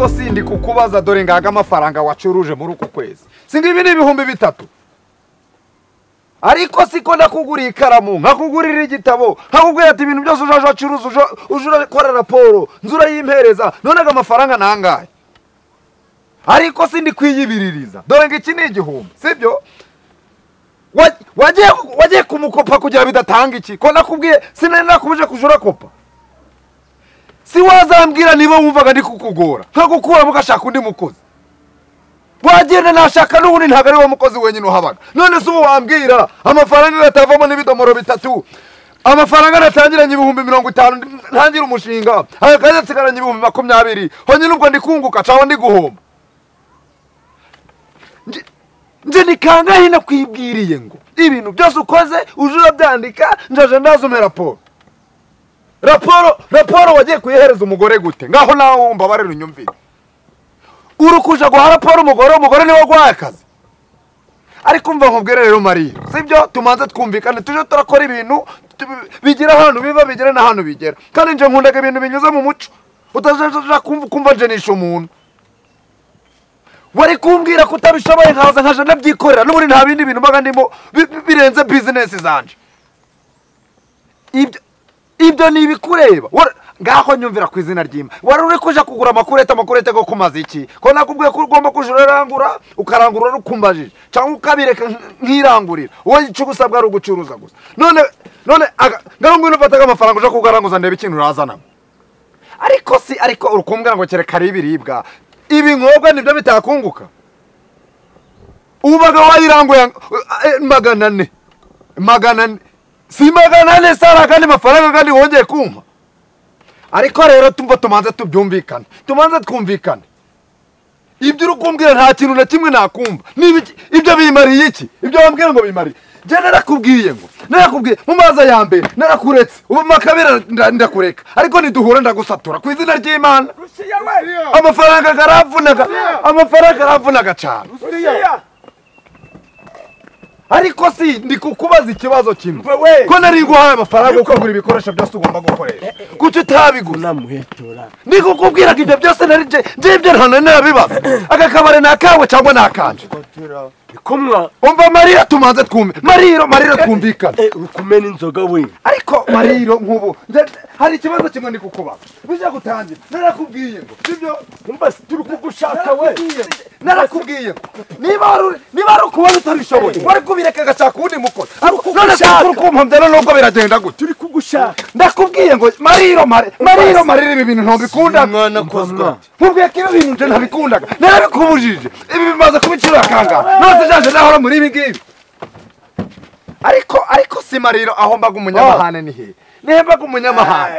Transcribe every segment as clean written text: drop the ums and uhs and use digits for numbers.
ariko sindi kukubaza dore ngaga amafaranga wacuruje muri uko kwezi singibi ni ibihumbi 3 ariko siko ndakuguriye ikaramu nkakugurira igitabo nkakubwira ati ibintu byose ujaje acuruza ujura kora raporo nzura yimpereza none amafaranga nangaye ariko sindi kwiyibiririza dore ngo iki ni igihumbi sibyo wagiye kumukopa kugira bidatanga iki ko nakubwiye sinenda kubuje kujura kopa si wazambwira niba wumvaga ndi kukugora nkagukura mugashaka undi mukozi wagenda nashaka n'ubundi ntago ari wo mukozi wenyine uhabaga none se ubu wambwira amafaranga gatavamo n'ibidomoro 3 amafaranga natangiranye 50 ntangira umushinga akaje tsigaranye 20 honyine ubwo ndi kunguka caho ndi guhomba nje nikanga hina kwibwiriye ngo ibintu byose ukoze ujura byandika njaje ndazumera raporo wagiye kuyihereza umugore gute ngaho nawe wumva barero unyumvira urukuja guha raporo umugore niwe gwaye akazi ariko umva nkubwire rero Maria sibyo tumanze twumvikane tuje turakora ibintu bigira ahantu biva bigera n'ahantu bigera kandi nje nkundaga ibintu binyuze mu muco utazaje kumva jenisha umuntu wari kumbwira ko utabishoboye nkaza nkaje ndabyikorera n'uburi nta bindi bintu mbaga ndimo birenze business zanje ibyo ni bikureba ngaho nyumvira ku izina ry'Imana wari uri kuja kugura makurete go kumaza iki ko nakubwiye ko ugomba kujurarangura ukarangura rukumbajije cyangwa ukabireka nkirangurira wowe ico gusabwa ari ugucuruza gusa none ngaho ngwino fataga amafaranga uja kugaranguza ndebe ikintu urazana ariko urukumbwira ngo kereka ari ibiribwa ibi nkobwa nibyo bitakunguka ubaga wayiranguye 400 si 400 sara kandi mafaranga kandi wongeye kumpa ariko rero tumva tumanze tubyumvikane tumanze twumvikane ibyo urukumbwira nta kintu na kimwe nakumva ibyo bimariye iki ibyo wambwira ngo bimariye je narakubwiye mu maza ya mbere narakuretse ubu makabira ndakureka ariko niduhura ndagusatura ku izina ry'Imana amafaranga garavunaga cyane ariko si ndi kukubaza ikibazo kimwe ko nari guhaye amafaranga uko gura ibikoresho byose ugomba gukoresha kuki utabiguza ndi kukubwira ko ibyo byose nari je nta narabibaza agakabare nakawe cyangwa nakanje bikomwa umva Maria tumanze twumve Mariro twumvikana ukumena inzoga we ariko Mariro nkubu hari ikibazo kimwe ndi kukubaza bija gutangira narakubwiye ngo sibyo umva turi kugushaka we narakubwiye niba ari ukubona utabishoboye wari kubireka gashaka undi mukozi none kuri kumpamdera nubwo biragenda gute turi kugushaka ndakubwiye ngo Mariro ibi bintu ntobikunda mwana kozwa nkubwiye ko ibi bintu ntabikundaga narabikubujije ibi bimaze kubicira kanga jaje nahora muri ibi ngibi ariko si Mariro aho mbaga umunyamahane ni he nembaga umunyamahane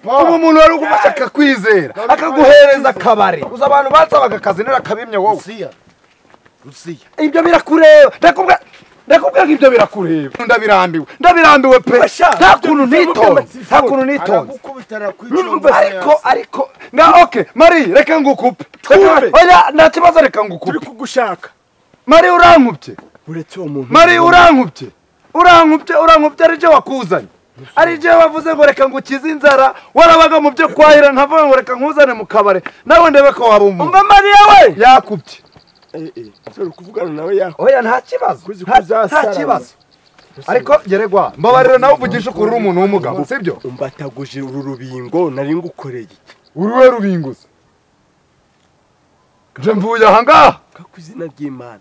umuntu wari ugufasha akakwizera akaguhereza akabari uza abantu batsabaga akazi narakabimye wowe Rusiya ibyo birakureba ndakubwira ibyo birakureba ndabirambiwe pe nta kuntu nitonze ariko okay Marie reka ngukupe oya nta kibazo reka ngukupe turi kugushaka Marie urankubye uretse umuntu Marie urankubye ari je wakuzanye ari je wavuze ngo reka ngukize inzara warabaga mu byo kwahira nkavuga ngo reka nkuzane mu kabare nawe ndebe ko waba umuntu umva Marie we yakubye sero kuvugana nawe yako oya nta kibazo ariko geregwa mbabarira nawe uvugisha kuri umuntu w'umugabo sibyo umbataguje uru rubingo nari ngukoreye iki uruwe rubinguza je mvuye hanga kakuzina ry'Imana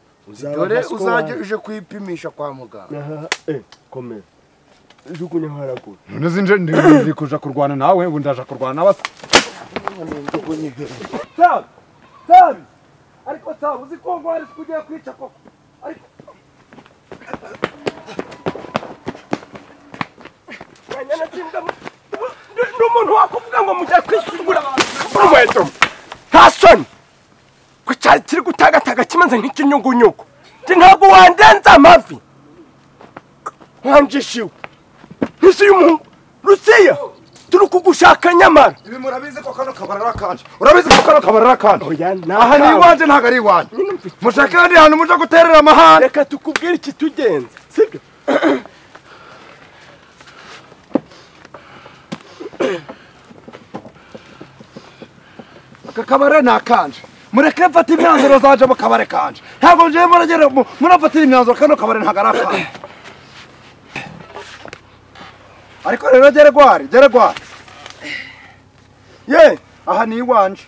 dore uzagirije kwipimisha kwa muganga komera jugunya haragura none zinje ndi kuja kurwana nawe ubu ndaje kurwana n'abasa Sabi ariko Sabi uzi ko ngwari kugiye kwica koko ariko wanyana tinga n'umuntu wakuvuga ngo mujya kwisugura urweto ntasoni ko cyari kiri gutagataga kimanze nk'ikinyugunyugu ntabwo wandenza amavi wanjishiwe nisi y'umuhungu Rusiya turi kugushaka nyamara ibi murabizi ko kano kabarara kanje urabizi ko kano kabarara kanje oya aha ni wanje ntago ari wanje mushaka kandi hano muje guterera amahane reka tukubwire iki tugenza sibyo aka kabare nakanje mureke mfata imyanzuro zaje mu kabare kanje ntabwo nje muragera murafatira imyanzuro kano kabare ntagaraka ariko rero Geregwari ye aha ni iwanje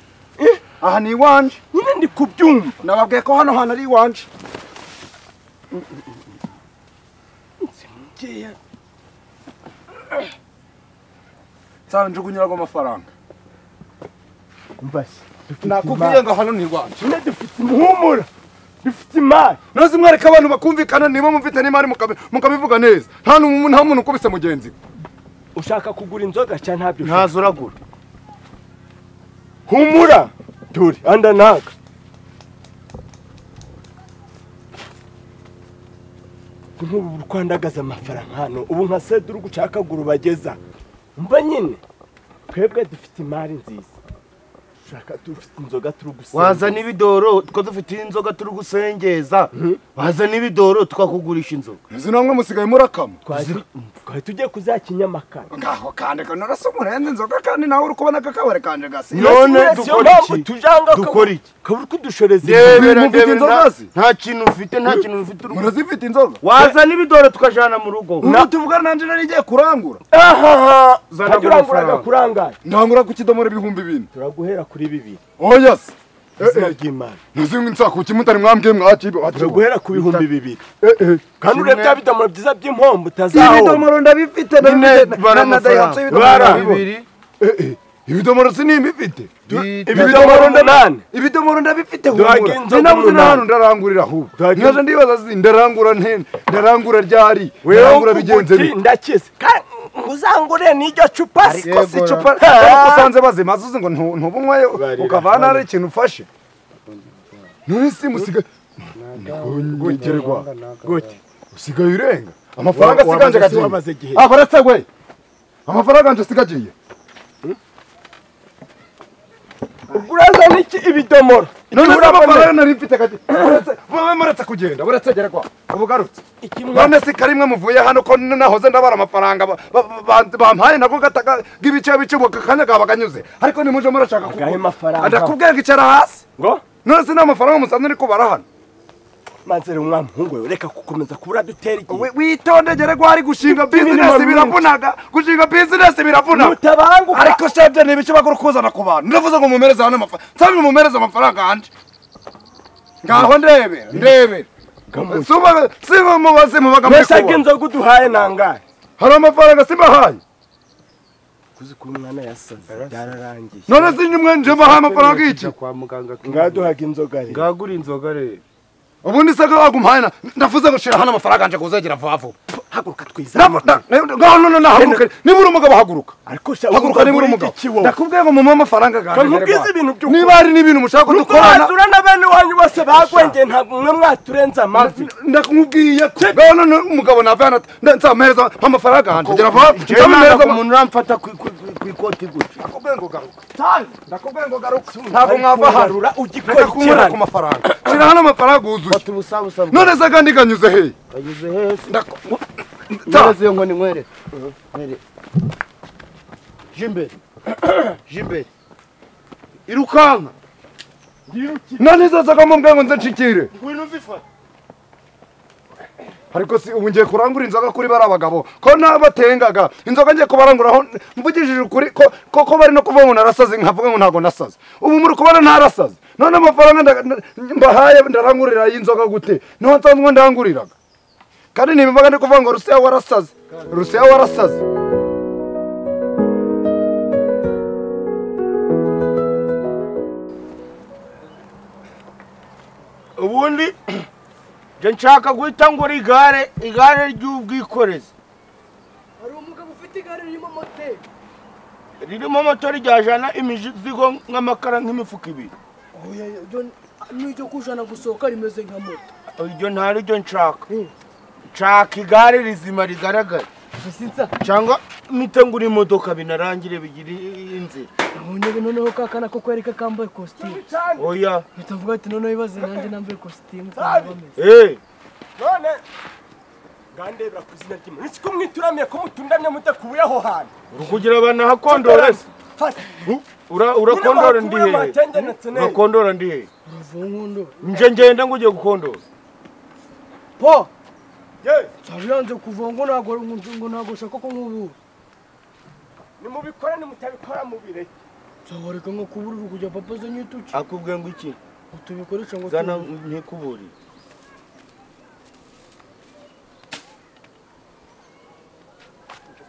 aha ni iwanje nyine ndi kubyumva nababwiye ko hano hano ari iwanje nsimugiye njugunyirago amafaranga mbasi nakubwiye ngo hano ni iwanje nyine dufite umuhumura dufite imari nazi mwareka abantu bakumvikana niba mufite n'imari mukabivuga neza nta muntu ukubise mugenzi ushaka kugura inzoga cyangwa ntabyo ntazo uragura humura turi anda naga nk'ubu rwandagaza amafaranga hano ubu nka seduru gucakagura ubageza mva nyine twebwe dufite imari nziza ushaka dufite inzoga turi gusengeza wazana ibidoro two dufite inzoga turi gusengeza wazana ibidoro twakugurisha inzoga izi namwe musigaye murakama twari tugiye kuzakinyamakara ngaho kandi kanarasa umurenze inzoga kandi nawe uri kubona kakabare kanje gasi none dukora iki kaburi kudushoreza mufite inzoga si nta kintu ufite murazifite inzoga wazana ibidoro tukajana mu rugo ubu tuvugana nanje narigiye kurangura zana kurangura kurangara ndangura ku kidomoro 2,000 turaguhera kuri 2 oya se Gimana nizimwe nsako kimutari mwambye mwakibe turaguhera ku 2,000 kandi urebye bidamoro byiza by'impombo utazaho ibidomoro ndabifite na dayanso ibidomoro sinimifite ibidomoro ndanane ibidomoro ndabifite nabuze n'ahantu ndarangurira ahubwo nkaje ndibaza ndarangura ndarangura ryari ndarangura bigenze ndakize uzangure n'iryo cupa ariko si cupa usanze bazima zuze ngo ntubunywayo ukavana ari ikintu ufashe none si musiga Geregwari gute usigaye urenga amafaranga siganje gagiye abaretse gwe amafaranga anje sigagiye uraza niki ibidomoro none amafaranga nari mfite gagiye muretse kugenda uretse Geregwari ubugarutse none si karimwe muvuye hano ko nahoze ndabara amafaranga bampaye nako gataka gibice bicubuka kanya gabaganyuze ariko nimuje murashaka ndakubwiye ngo icara hasi ngo none si n'amafaranga musanze ariko barahana manzere umwami hungu reka kukomeza kubura dutera igihe witonde Geregwari gushinga business biravunaga gushinga business biravuna mutabanguka ariko shebye nibice bagura kuzana ku bantu ndavuze ngo mumereze hano amafaranga nsabye mumereze amafaranga anje ngaho ndebera Sima mubaze mubaga muri ko inzoga uduhaye nangahe hari amafaranga simahaye kuzi ko umwana yasaze byararangiye none sinye mwenje bahaye amafaranga iki kwa muganga ngaduhaga inzoga rero ngagura inzoga rero ubundi se wagumpaye ndavuze ngo shira hano amafaranga anje kuzegera vuba haguruka twiza no haguruka nibura umugabo haguruka ariko haguruka nibura umugabo ndakubwiye ngo mumama amafaranga ganje niba ari n'ibintu mushaka dukorana urana bene wanyu bose bagwenge ntabwo mwe mwaturenza amavi ndakubwiye ko none umugabo navana nsameza amafaranga anje gera vuba nsameza umuntu uramfata ku ikoti gutya ndakubwiye ngo garuka ntabwo mwava harura ugikora ku mafaranga shira hano amafaranga uzuye none se kandi ganyuze he ageze hese naraziye ngo ni mwere Jimbere irukanka none zazaga mu mbwengo nze nshikire ngwino mvifata ariko si ubu ngiye kurangura inzoga kuri bari abagabo ko nabatengaga inzoga ngiye kubaranguraho mvugishije ukuri ko bari no kuvuga ngo narasaze nkavuga ngo ntago nasaze ubu muri kubona ntarasaze none amafaranga mbahaye ndarangurira y'inzoga gute niho nsanzwe ndanguriraga kandi nibivuga ndi kuvuga ngo Rusiya warasaze ubundi je nshaka guhita ngura igare ry'ubwikorezi hari umugabo ufite igare ririmo motori ryajana imizigo nk'amakara nk'imifuka 2 oya n'iryo kujana gusohoka rimeze nka moto iryo ntari ryo nshaka igare rizima rigaragara cyangwa mitengura imodoka binarangire bigira inzira Munyebe noneho kakana ko kwereka kambaye costume. Oya. Bitavuga ati noneho ibaze nanjye nambaye costume none gandebra kuzina ry'Imana. Niko mwituramiye ko mutundamye mudakubuye aho hantu. Urukugira abana hakondorese. fata urakondora ndi he urakondora ndi he nje ngenda ngo ugiye gukondora po sabiyanze kuva ngo nago ushaka ko nkubura nimubikora nimutabikora mubireke sawareka nko kuburira kujya papa ze nyituki akubwiye ngo iki utubikoresha ngo zana ntikuburi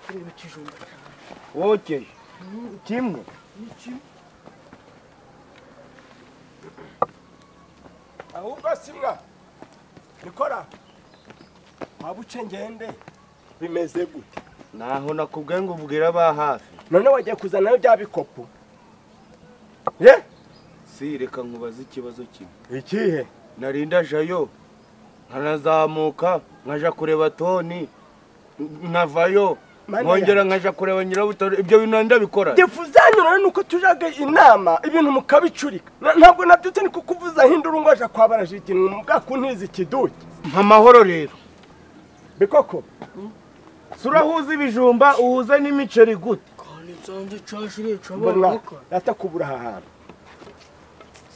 kureba kijumba woke kimwe ahubwo simwa nikora wabuce ngende bimeze gute naho nakubwiye ngo ubwira ba hafi none wagiye kuzanayo bya bikopo ye si reka nkubaza ikibazo kimwe ikihe narinda jayo nkanazamuka nkaja kureba Toni navayo nkongera nkaja kureba nyirabutaro ibyo bintu ndabikora defuzanyo none nuko tujaga inama ibintu mukabicurika ntabwo nabyutse ni kukuvuza hindura ngo aje kwabaraje ikintu mbwa kuntiza ikiduki amahoro rero bikoko surahuza ibijumba uhuza n'imiceri gute kandi nsanze cashire cabaruka atakubura ahantu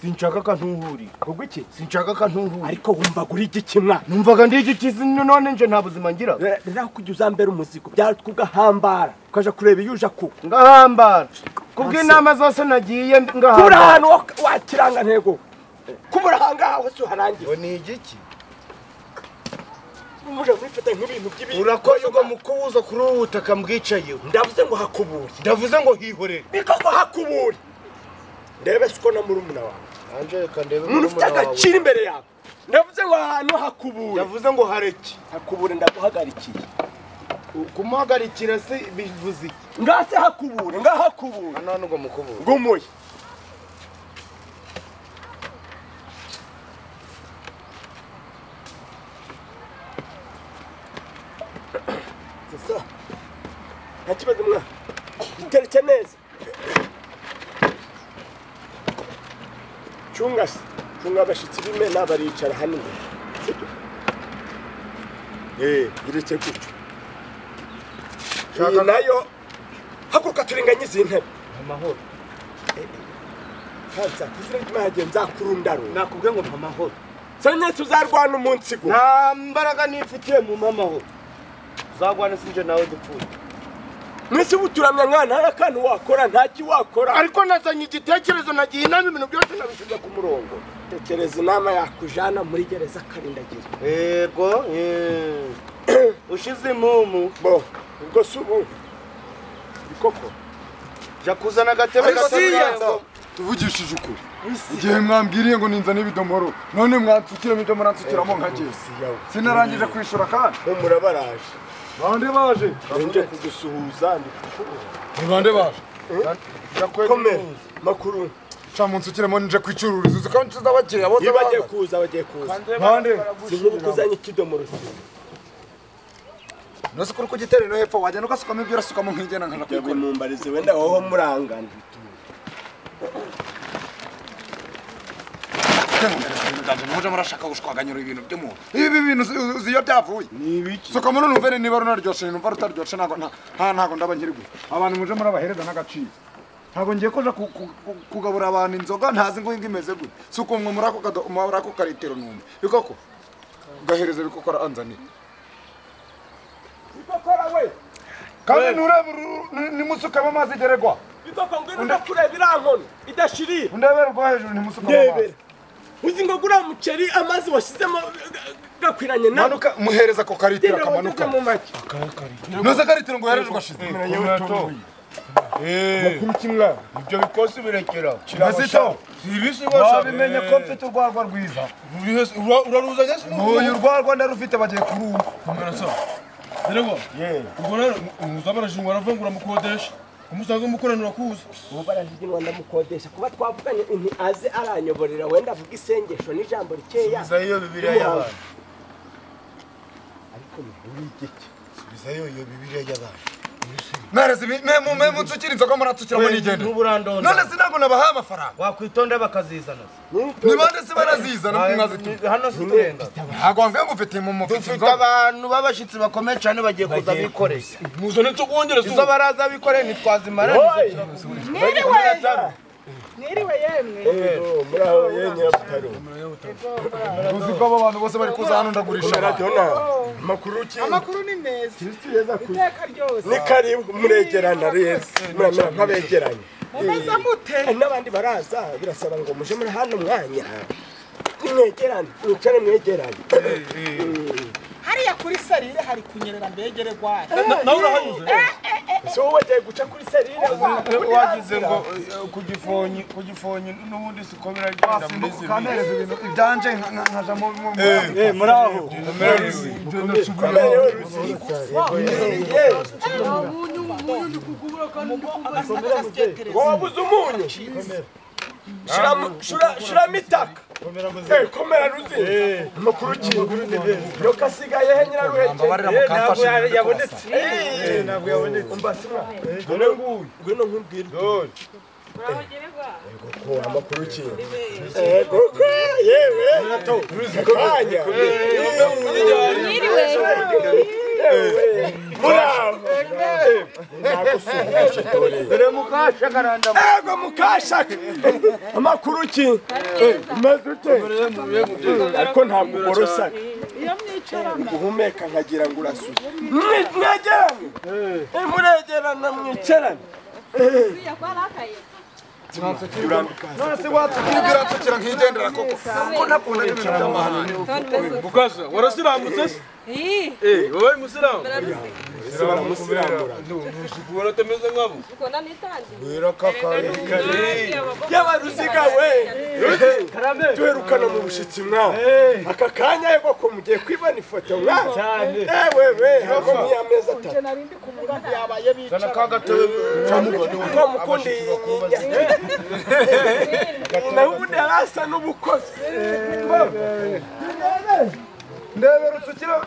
sinshaka ka ntuhuri ubwo iki sinshaka ka ntuhuri ariko wumva guri igikimwa numvaga ndi igiki none nje nta buzima ngira rero kujya uzambera umuzigo byarutugahambara ukaja kureba iyo uja ku ngahambara kubw'inama zose nagiye ngahambara kubura ahantu wakiranga ntego kubura ahangaha wese uharangiye ni igiki umuje mwifata nk'ibintu by'ibintu urakoze ngo mukubuza kuri ubu butaka mbwicayeho ndavuze ngo hakubure ndavuze ngo hihorere bikoko hakubure ndebe siko na murumuna wawe anje reka ndebe umuntu ufite agaciro imbere yawe ndavuze ngo ahantu hakubure ndavuze ngo hareke hakubure ndaguhagarikiye kumuhagarikira se bivuze iki ngase hakubure ngahakubure none ngo mukubure ngumuye sasa ntakibazo mwa itereke neza chunga abashitsi bime nabaricara hanini ireke gutyo iyi nayo haguruka turinganyiza intebe amahoro kansa kizira kimahagiye nzakurundaro nakubwiye ngo amahoro sanye tuzarwana umunsi go nta mbaraga nifitiye mu amahoro uzagwana sinje nawe dupfuye mwese buturamya mwana hari akantu wakora ntaki wakora ariko nazanye igitekerezo nagiye inama ibintu byose nabishyize ku murongo tekereza inama yakujana muri gereza karindagira yego ushize imumu bo ubwo subu bikoko jya kuzana agatebe gatoya tuvugishije ukuri igihe mwambwiriye ngo ninza n'ibidomoro none mwansukiramo ibyo muransukiramo nkagiye sinarangije kwishura kandi murabaraje bande baje nje kugusuhuza ndi kukubuza ni bande baje kome makuru camunsukiramo nje kwicururiza uzi ko nciza abakiriya bose bagiye kuza bande sinubukuzanye ikidomoro nose kuri kugitera no hepfo wajya nugasukamo ibyo urasukamo nkigena nkana kwikora mumbarize wenda woho murangana muje murashaka gushwaganyura ibintu byo mu ibi bintu uziyo byavuye suka muno numve niba runaryoshe numva rutaryoshe ntago ndaba nkiri gute abantu muje murabahereza n'agaciro ntago ngiye koja kugabura abantu inzoga ntazi ngo imeze gute suko mwe murako karitero numve bikoko gahereza bikokora anzanira bikokora we kandi nurebe nimusuka amazi geregwa bikoko ngwino ndakureba irankono idashiriye undebera rwo hejuru nimusuka amazi uzi ngo gura muceri amazi washyizemo gakwiranye na manuka muhereza ko karitiro kamanuka mu make noza karitiro ngo herejwe gashize makuru kimwa ibyo bikosi birekera kirasito sibisi bose babimenye ko mfite urwarwa rwiza uraruza gese uyu rwarwa ndarufite bagiye kurumba kumerasa rero ubwo rero uzabarashingwa ravangura mukodesha umusaza umukoranira kuza ubu barashingwa ndamukodesha kuba twavuganye inti aze aranyoborera wenda avuga isengesho n'ijambo rikeya bizayo bibiliya y'abantu ariko ni igiki bizayo iyo bibiliya y'abantu Merezi mu nsukira inzoga muratsukira muri igende. None sinago nabaha amafaranga. Wakwitonda bakazizana. Ni bande se barazizana mwazi. Hano siturenga. Ntago ngwe ngufite mu mufite Dufite abantu babashitsi bakomeye cyane bagiye kuza bikoreye. Muzone cyo kongera Izo baraza bikoreye nitwazimara. Mwiriwe yemwe. Muraho yenye butaro. Uziko abo bantu bose bari kuza hano ndagurisha. Makuru ki? Amakuru ni meza. Iteka ryose. Ni karibu muregerana rese. Muramera nkabegeranye. Mumeze mute? N'abandi baraza birasaba ngo muje muri hano mwanya. Mwegerane, mwicare mwegeranye. Hariya kuri sarire hari kunyerera mbegere gwaye. Nawe urahanyuze. So wagiye guca kuri sarire wagize ngo kugifonyi n'ubundi siko biragenda muri izi kamereza ibintu ibyanje nkaja mu muraho. Wabuze umunyu. Shira mitaka. Komera ruzi. Makuru ki? Yo kasigaye he nyira ruheke. Ntabwo yabonetse. Ntabwo yabonetse. Umbasira. Dore nguyu. Ngwino nkumbwira. Dore. Ko amakuru ki? Koko yewe. Kanya. Muraho. Nagusubije dore. Dore mukasha karanda. Ego mukasha. Amakuru ki? Mazute. Ariko ntabwo borosa. Iyo mwicarana. Guhumeka nkagira ngo urasuye. Mwegerane. Muregerana mwicarane. Iya kwarakaye. none se watsukira tsukira nkigendera koko ko nakunda ibintu by'amahane Bukasha warasiramutse se wowe musiramu Nushukura temeze nkabo Ukona nitanze Yabarusiga we tuherukana mu bushitsi mwa aka kanya yego ko mugiye kwibana ifoto mwa we hako miyameza atatu narindi kumura yabaye bicara Zana kagatebe ko mukundi na ubundi arasa n'ubukozi ndebera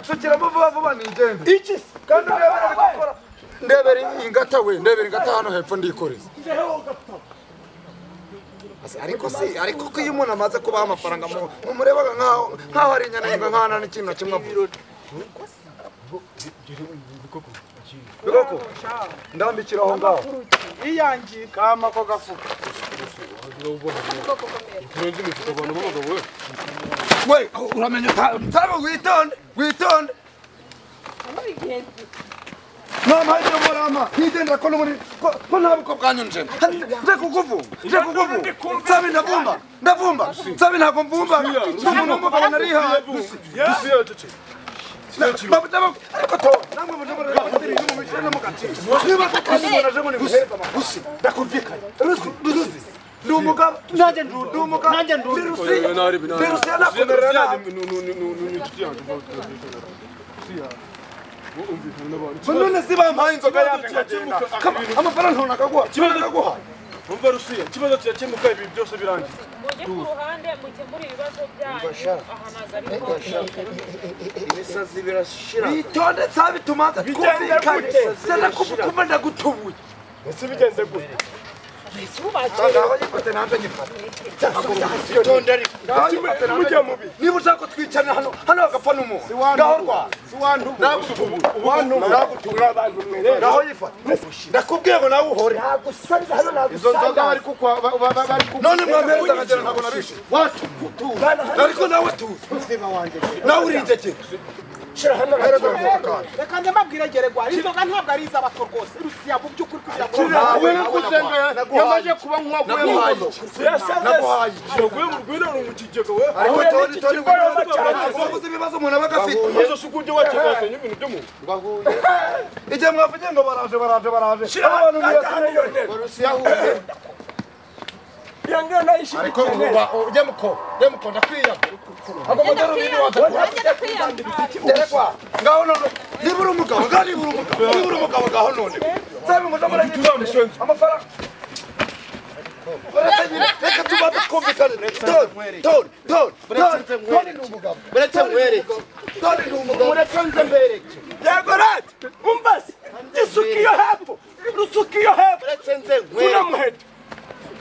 tsukira vuba nigende iki kandi ndebera gukora ndebera ingata hano hepfo ndikoreza ariko ko iyo umuntu amaze kubaha amafaranga murebaga nkaho ari inyana nkana n'ikintu na kimwe avuga Bikoko ndambikira aho ngaho iyangira kama ko gafuka we uramenya ntabo witonde Mama hiyo mama nitenda kono muri ko ntabwo bwanyunje nje kukuvu ndavumba sabi ntabwo mvumba umuntu umugabo nari hafi ariko to namwe mujobora kugira ibintu mubishana mu gati niba kandi mbonaje muri muheza makusi ndakumvikana ruzi ndi umugabo nanjye ndi umugabo nanjye ndi rusi nakomerera none si bampaye inzoga yanjye nkagenda amafaranga ntunakaguha kibazo umva Rusiya kibazo cyakemuka ibi byose birangiye Mujye ku ruhande mukemura ibibazo byanyu ahanaza ariko ibisazi birashira bitonde sabituma kumvikane sana kuva ndagutubuye ese bigenze gute ngaho yifate nanjye nyifate tonde ari mujye mubi niba ushaka ko twicarana hano hagapfa n'umuntu ngaho rwa nagutura abantu mwe ngaho yifate ndakubwiye ngo nawe uhore nagusanze hano izo nzoga nagusanga bari kukwa bari none mwampereza nkagera ntabwo nabishe wacu ariko nawe tuzi nawe urinjye shira hano reka njye mbabwire geregwa inzoga ntabwo ari iz'abato rwose Rusiya mu by'ukuri kugira ngo nawe nakuzenga yamaje kuba nkwaguye naguhaye yaguye mu rwino mu kigega we ariko tori wabuze ibibazo umuntu aba agafite maze sukujye wakibaza n'ibintu byo mu igihe mwavugiye ngo baraje abantu Rusiya huye yangana ishi ariko ujye muko ndakwiya ako modero bindi watakwa ngaho none nibura umugabo ngaho none sabe muja muri amafaranga reka tubanze twumvikane Tony ni umugabo Buretse mwereke. Tony ni umugabo Murakenze mbereke. Yego rati. Umbase. Gisukiyo hepfo. Rusukiyo hepfo. Buretse nze mwereke. Kuna muheto.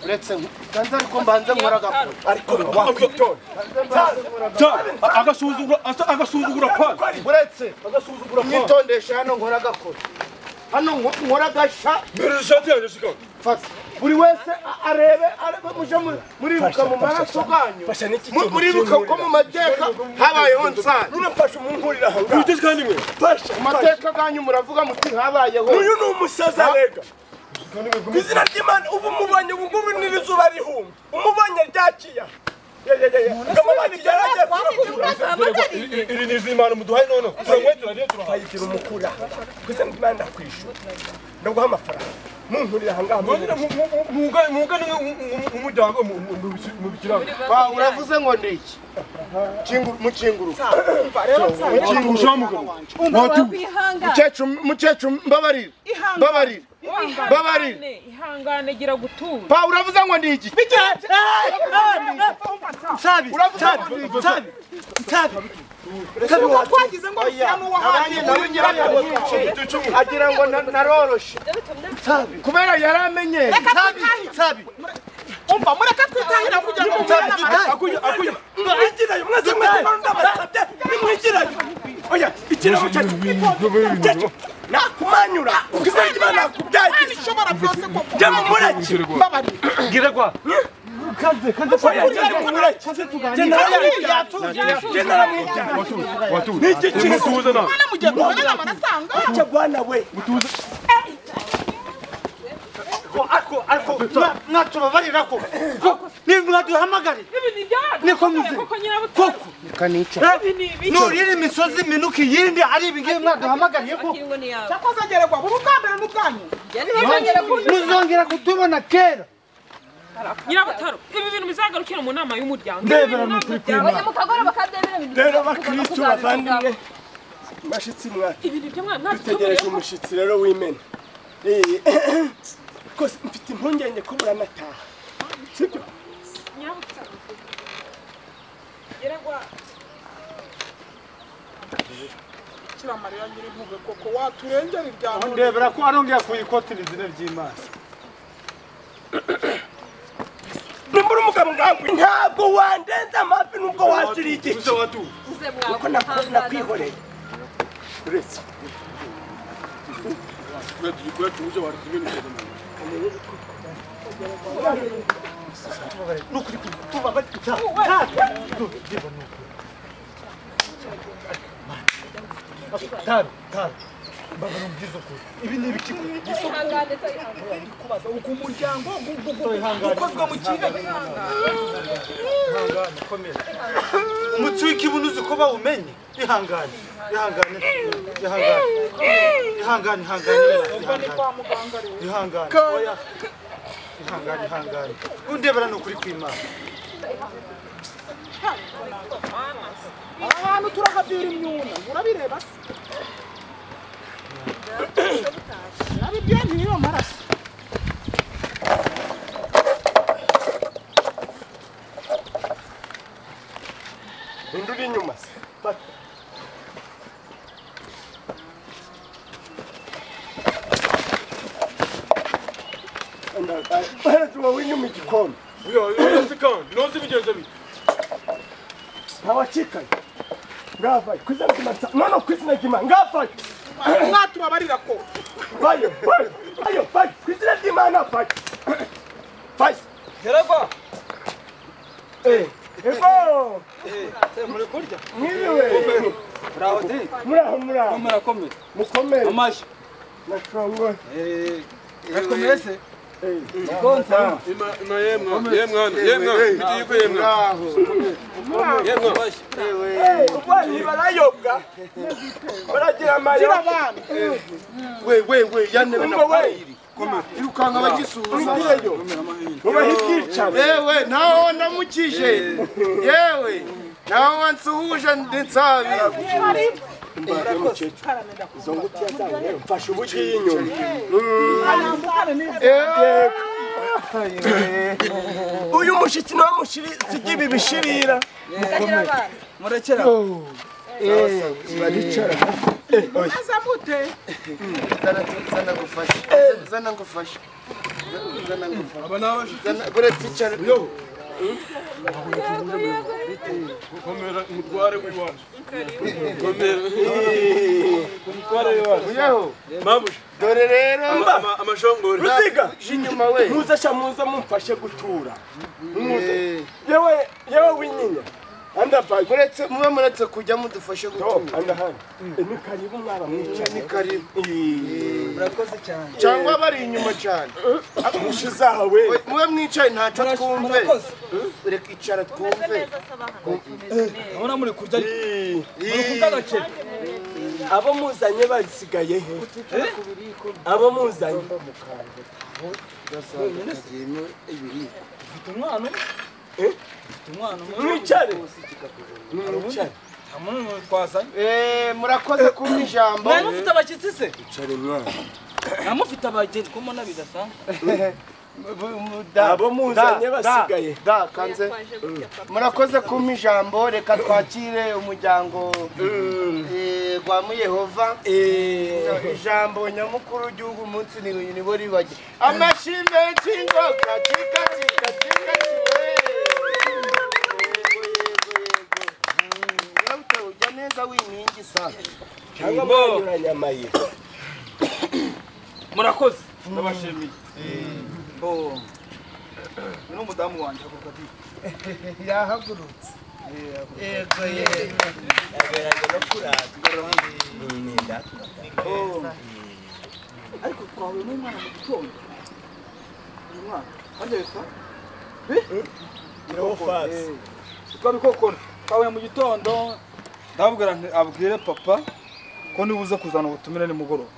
Buretse kanza ariko mbanze nkora gakora. Ariko wakitona. Agasuzugura pana. Buretse agasuzugura pana. Nitondesha hano nkora gakora. Hano nkora gasha. Mbere shati yanjye shikao. Fata. Buri wese arebe muje muri buka mu maraso ganyu. Muri buka ko mu mateka habayeho Nsabi. Nunafasha umunkurira hanga. Ugeze kandi mwe. Fasha. Amateka ganyu muravuga muti habayeho. Uyu ni umusaza rega. Kwizina ry'Imana ubu mubanye ubungubu n'izuba rihumye. Umubanye ryakiya. Ngamabati byaragiye. Iri ni izimana muduhaye none. Turamwetura Twayigira umukura. Kwizina ry'Imana ndakwishura. Ndaguha amafaranga. Munkurira hanga. mugani umuryango mu bikiranga. Uravuze ngo ndiki? Mucinguru. Mukecuru mbabarira. Ihangane gira gutura. Pa uravuze ngo ndiki? Nsabi. Twagize ngo musiramu wahanye agira ngo naroroshe. Kubera yaramenye. Nsabi. umva mureka twitahira kugira ngo akuya mwigirayo mwese ndabasabye nimwigirayo oya ikiraho cyacu nakumanyura ukizana imana kubyagize ishobora byose koko jama mureki babari giregwa kanze watu niki kimutuza na mugiye kubona amarasanga acha bwana we mutuza Ako mwatubabarira ko ni mwaduhamagare niko muze koko kanica nurire imisozi minuki yindi ari ibingiye mwaduhamagariye ko cyakoze ngeregwa ubukambere n'ubwanyu muzongera kutubona kera Nyirabataro ibi bintu bizagarukira mu nama y'umuryango ndebera n'ukuri kwima mukagora bakadebera rero bakristo bavandimwe bashitsi mwa ibintu byo mwana dutegereje umushitsi rero w'imena kose mfite impungenge ko buranataha sibyo Nyirabataro Yeragwa kiramarira ngiri mvuge koko waturengera ibyago ndebera ko arongera kuyikotira izina ry'Imana Numbura umugabo ngangu ntabwo wandenza amafi nubwo wasiri iki Uze watu. uko nakwihoreye uretse Kwetu uje watu kimwe nukuri tuba Tari baba numbizo ko ibi ni ibiki kubaza uko umuryango ukozwe mu kibe ihangane komera umutsi w'ikibunuzi ko bawumenye ihangane ihangane undebera no kuri kwimana ahantu turagabyira imyuna urabireba se abibye niyo maraso nduri inyuma se tuba w'inyuma igikombe nozi bigenze bi ntawacikaye ngavaye kwizina ry'Imana none kwizina ry'Imana ngavaye mwatubabarira ko bayo kwizina ry'Imana vayo Geragwa. ego Muri kurya. mwiriwe Bravo de. muraho Murakomeye. mukomere Amashi. nashongoye Gakomeze. konsa Ima yemwa. Bitiyuko yemwa. Yemwa bashi. ubwanyi barayobwa baragira amayobwa we yanebe na we irukanga bagisuza ngiyeyo mubahikicana yewe naho ndamukije yewe naho wansuhuje Nsabi izo ngutiya zawe mfashe ubugiye inyuma uyu mushyitsi nawe mushyitsi ibi bishirira murekera baricara zana ngufashe aba n'abashyitsi buretse icara komera umutware w'iwacu umutware w'iwacu mabuja dore rero amashongore ruziga inyuma we muza mumfashe gutura yewe winyinya andavaye muretse kujya mudufashe gutura andahari ni karibu mwaba mwicaye ni karibu murakoze cyane cyangwa bari inyuma cyane mushizawe mwe mwicaye ntacyo twumve reka icara twumve urabona muri kurya muri kurya agaceri abo muzanye basigaye he abo muzanye ufite umwana mwicare umuntu twazanye murakoze kumpa ijambo mwari mufite abashyitsi se icare mwana namufite abageni ko mbona bidasanzwe abo muzanye basigaye kanze murakoze kumpa ijambo reka twakire umuryango rwa Yehova ijambo nyamukuru w'igihugu umunsi nibo ribage amashimwe y'ingoga kika ujya neza w'inkingi sana cyangwa mwanyuranye amayira murakoze ndabashimiye ni n'umudamu wanjye yahagurutse yego yaberanye no kuratwa ariko twahuye n'umwana mu gitondo uyu mwana kandi witwa Irofasi twabikokora twahuye mu gitondo ndababwira abwire papa ko nibuze kuzana ubutumire nimugoroba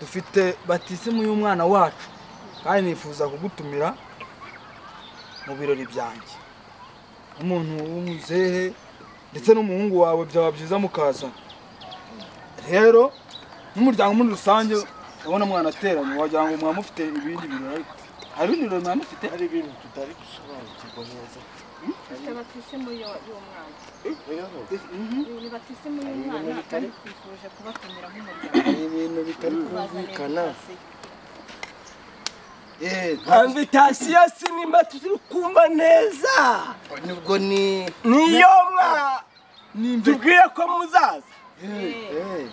dufite batisimu y'umwana wacu kandi nifuza kugutumira mu birori byanjye umuntu w'umuzehe ndetse n'umuhungu wawe byaba byiza mukaza rero n'umuryango muri rusange urabona mwana ateranye wagira ngo mwamufite ibindi birori ariko hari ibindi birori mwamufite hari ibintu tutari gusobanukirwa neza batisimu y'umwana ni batisimu y'umwana kandi twifuje kubatumira nk'umuryango hari ibintu bitari kumvikana invitasiyo sinimba turi kumva neza nubwo niyo tubwiye ko muzaza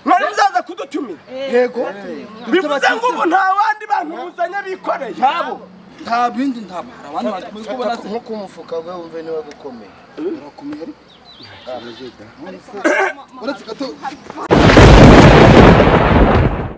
mwari muzaza kudutumira yego bivuze ngo ubu nta bandi bantu muzanye bikoreye nta bindi ntabwo hari abandi bantu muzi kubona se nko kumufuka we wumve niwe gukomeye urakomeye ariko uretse gato